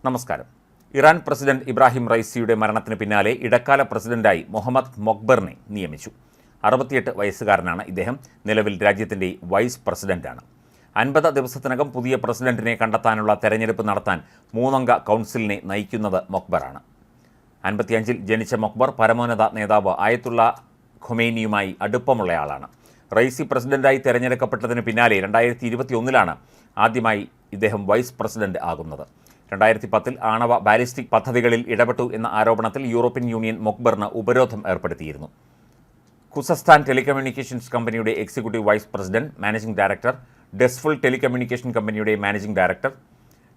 നമസ്കാരം. Iran president Ibrahim റൈസിയുടെ മരണത്തിന് പിന്നാലെ ഇടക്കാല പ്രസിഡന്റായി മുഹമ്മദ് മൊക്ബറിനെ നിയമിച്ചു. 68 വയസ്സുകാരനാണ് ഇദ്ദേഹം. നിലവിൽ രാജ്യത്തിൻ്റെ വൈസ് പ്രസിഡന്റാണ്. 50 ദിവസത്തിനകം പുതിയ പ്രസിഡന്റിനെ കണ്ടെത്താനുള്ള തെരഞ്ഞെടുപ്പ് നടത്താൻ 3-അംഗ കൗൺസിലിനെ നയിക്കുന്നത് മൊക്ബറാണ്. 55-ൽ ജനിച്ച മൊക്ബർ പരമോന്നത നേതാവ് ആയത്തുള്ള ഖൊമേനിയുമായി അടുപ്പമുള്ളയാളാണ്. റൈസി പ്രസിഡന്റായി തെരഞ്ഞെടുക്കപ്പെട്ടതിന് പിന്നാലെ 2021-ലാണ് ആദ്യമായി ഇദ്ദേഹം വൈസ് പ്രസിഡന്റ് ആകുന്നത്. 2010-ൽ ആണവ ബാലിസ്റ്റിക് പദ്ധതികളിൽ ഇടപെട്ടു എന്ന ആരോപണത്തിൽ യൂറോപ്യൻ യൂണിയൻ മൊക്ബറിന് ഉപരോധം ഏർപ്പെടുത്തിയിരുന്നു. ഖുസസ്ഥാൻ ടെലികമ്മ്യൂണിക്കേഷൻസ് കമ്പനിയുടെ executive vice president, managing director, Dezful telecommunication കമ്പനിയുടെ മാനേജിംഗ് ഡയറക്ടർ,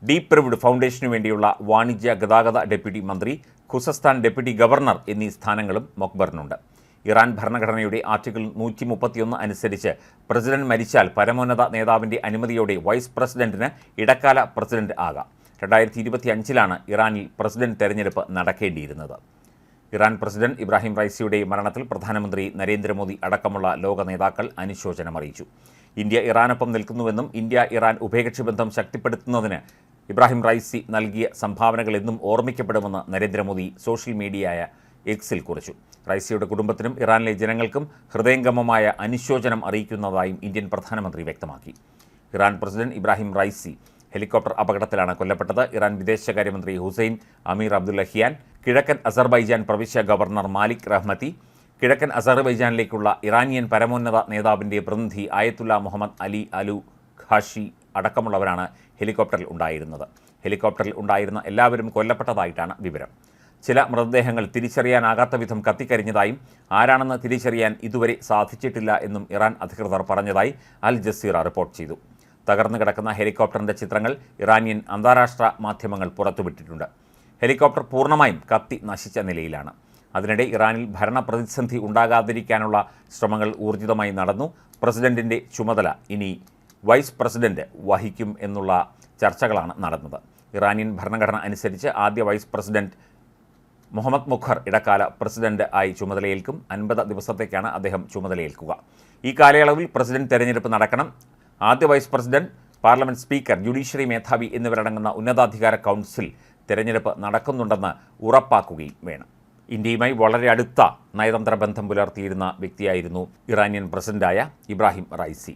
ഡീപ് റിവ്ഡ് ഫൗണ്ടേഷനു വേണ്ടിയുള്ള വാണിജ്യ ഗതാഗത ഡെപ്യൂട്ടി മന്ത്രി, ഖുസസ്ഥാൻ ഡെപ്യൂട്ടി ഗവർണർ എന്നീ സ്ഥാനങ്ങളും മൊക്ബറിനുണ്ട്. ഇറാൻ ഭരണഘടനയുടെ ആർട്ടിക്കിൾ 131 അനുസരിച്ച് പ്രസിഡന്റ് മരിച്ചാൽ പരമോന്നത നേതാവിൻ്റെ അനുമതിയോടെ വൈസ് പ്രസിഡന്റിന് ഇടക്കാല പ്രസിഡന്റ് ആകാം. 2025-ലാണ് ഇറാനിൽ പ്രസിഡന്റ് തെരഞ്ഞെടുപ്പ് നടക്കേണ്ടിയിരുന്നത്. ഇറാൻ പ്രസിഡന്റ് ഇബ്രാഹിം റൈസിയുടെ മരണത്തിൽ പ്രധാനമന്ത്രി നരേന്ദ്രമോദി അടക്കമുള്ള ലോക നേതാക്കൾ അനുശോചനമറിയിച്ചു. ഇന്ത്യ ഇറാനൊപ്പം നിൽക്കുന്നുവെന്നും ഇന്ത്യ ഇറാൻ ഉഭയകക്ഷി ബന്ധം ശക്തിപ്പെടുത്തുന്നതിന് ഇബ്രാഹിം റൈസി നൽകിയ സംഭാവനകൾ എന്നും ഓർമ്മിക്കപ്പെടുമെന്ന് നരേന്ദ്രമോദി സോഷ്യൽ മീഡിയയായ എക്സിൽ കുറിച്ചു. റൈസിയുടെ കുടുംബത്തിനും ഇറാനിലെ ജനങ്ങൾക്കും ഹൃദയംഗമമായ അനുശോചനം അറിയിക്കുന്നതായും ഇന്ത്യൻ പ്രധാനമന്ത്രി വ്യക്തമാക്കി. Iran president Ebrahim Raisi helicopter അപകടത്തിലാണ് കൊല്ലപ്പെട്ടത്. ഇറാൻ വിദേശകാര്യമന്ത്രി ഹുസൈൻ അമീർ അബ്ദുല്ലഹിയാൻ, കിഴക്കൻ അസർബൈജാൻ പ്രവിശ്യ ഗവർണർ മാലിക് റഹ്മത്തി, കിഴക്കൻ അസർബൈജാനിലേക്കുള്ള ഇറാനിയൻ പരമോന്നത നേതാവിൻ്റെ പ്രതിനിധി ആയത്തുള്ള മുഹമ്മദ് അലി അലു ഖാഷി അടക്കമുള്ളവരാണ് ഹെലികോപ്റ്ററിൽ ഉണ്ടായിരുന്നത്. ഹെലികോപ്റ്ററിൽ ഉണ്ടായിരുന്ന എല്ലാവരും കൊല്ലപ്പെട്ടതായിട്ടാണ് വിവരം. ചില മൃതദേഹങ്ങൾ തിരിച്ചറിയാനാകാത്ത വിധം കത്തിക്കരിഞ്ഞതായും ആരാണെന്ന് തിരിച്ചറിയാൻ ഇതുവരെ സാധിച്ചിട്ടില്ല എന്നും ഇറാൻ അധികൃതർ പറഞ്ഞതായി അൽ ജസീറ റിപ്പോർട്ട് ചെയ്തു. തകർന്നു കിടക്കുന്ന ഹെലികോപ്റ്ററിൻ്റെ ചിത്രങ്ങൾ ഇറാനിയൻ അന്താരാഷ്ട്ര മാധ്യമങ്ങൾ പുറത്തുവിട്ടിട്ടുണ്ട്. ഹെലികോപ്റ്റർ പൂർണ്ണമായും കത്തി നശിച്ച നിലയിലാണ്. അതിനിടെ ഇറാനിൽ ഭരണപ്രതിസന്ധി ഉണ്ടാകാതിരിക്കാനുള്ള ശ്രമങ്ങൾ ഊർജിതമായി നടന്നു. പ്രസിഡന്റിൻ്റെ ചുമതല ഇനി വൈസ് പ്രസിഡന്റ് വഹിക്കും എന്നുള്ള ചർച്ചകളാണ് നടന്നത്. ഇറാനിയൻ ഭരണഘടന അനുസരിച്ച് ആദ്യ വൈസ് പ്രസിഡന്റ് മുഹമ്മദ് മുഖർ ഇടക്കാല പ്രസിഡന്റ് ആയി ചുമതലയേൽക്കും. 50 ദിവസത്തേക്കാണ് അദ്ദേഹം ചുമതലയേൽക്കുക. ഈ കാലയളവിൽ പ്രസിഡന്റ് തെരഞ്ഞെടുപ്പ് നടക്കണം. ആദ്യ vice president, parliament speaker, judiciary മേധാവി എന്നിവരടങ്ങുന്ന ഉന്നതാധികാര കൗൺസിൽ തെരഞ്ഞെടുപ്പ് നടക്കുന്നുണ്ടെന്ന് ഉറപ്പാക്കുകയും വേണം. ഇന്ത്യയുമായി വളരെ അടുത്ത നയതന്ത്ര ബന്ധം പുലർത്തിയിരുന്ന വ്യക്തിയായിരുന്നു ഇറാനിയൻ പ്രസിഡന്റായ ഇബ്രാഹിം റൈസി.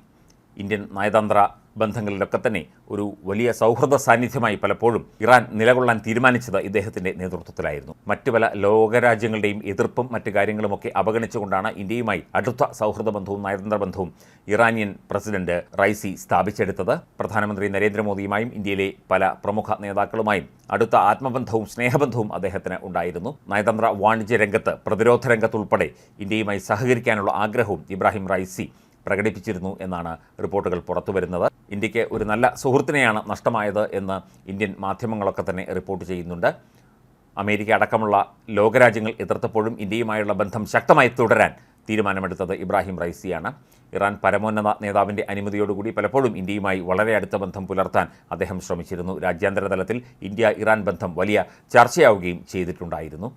ഇന്ത്യൻ നയതന്ത്ര ബന്ധങ്ങളിലൊക്കെ തന്നെ ഒരു വലിയ സൗഹൃദ സാന്നിധ്യമായി പലപ്പോഴും ഇറാൻ നിലകൊള്ളാൻ തീരുമാനിച്ചത് ഇദ്ദേഹത്തിൻ്റെ നേതൃത്വത്തിലായിരുന്നു. മറ്റു പല ലോകരാജ്യങ്ങളുടെയും എതിർപ്പും മറ്റു കാര്യങ്ങളുമൊക്കെ അവഗണിച്ചുകൊണ്ടാണ് ഇന്ത്യയുമായി അടുത്ത സൗഹൃദ ബന്ധവും നയതന്ത്ര ബന്ധവും ഇറാനിയൻ പ്രസിഡന്റ് റൈസി സ്ഥാപിച്ചെടുത്തത്. പ്രധാനമന്ത്രി നരേന്ദ്രമോദിയുമായും ഇന്ത്യയിലെ പല പ്രമുഖ നേതാക്കളുമായും അടുത്ത ആത്മബന്ധവും സ്നേഹബന്ധവും അദ്ദേഹത്തിന് ഉണ്ടായിരുന്നു. നയതന്ത്ര വാണിജ്യ രംഗത്ത്, പ്രതിരോധ രംഗത്തുൾപ്പെടെ ഇന്ത്യയുമായി സഹകരിക്കാനുള്ള ആഗ്രഹവും ഇബ്രാഹിം റൈസി പ്രകടിപ്പിച്ചിരുന്നു എന്നാണ് റിപ്പോർട്ടുകൾ പുറത്തുവരുന്നത്. ഇന്ത്യക്ക് ഒരു നല്ല സുഹൃത്തിനെയാണ് നഷ്ടമായത് എന്ന് ഇന്ത്യൻ മാധ്യമങ്ങളൊക്കെ തന്നെ റിപ്പോർട്ട് ചെയ്യുന്നുണ്ട്. അമേരിക്ക അടക്കമുള്ള ലോകരാജ്യങ്ങൾ എതിർത്തപ്പോഴും ഇന്ത്യയുമായുള്ള ബന്ധം ശക്തമായി തുടരാൻ തീരുമാനമെടുത്തത് ഇബ്രാഹിം റൈസിയാണ്. ഇറാൻ പരമോന്നത നേതാവിൻ്റെ അനുമതിയോടുകൂടി പലപ്പോഴും ഇന്ത്യയുമായി വളരെ അടുത്ത ബന്ധം പുലർത്താൻ അദ്ദേഹം ശ്രമിച്ചിരുന്നു. രാജ്യാന്തര തലത്തിൽ ഇന്ത്യ ഇറാൻ ബന്ധം വലിയ ചർച്ചയാവുകയും ചെയ്തിട്ടുണ്ടായിരുന്നു.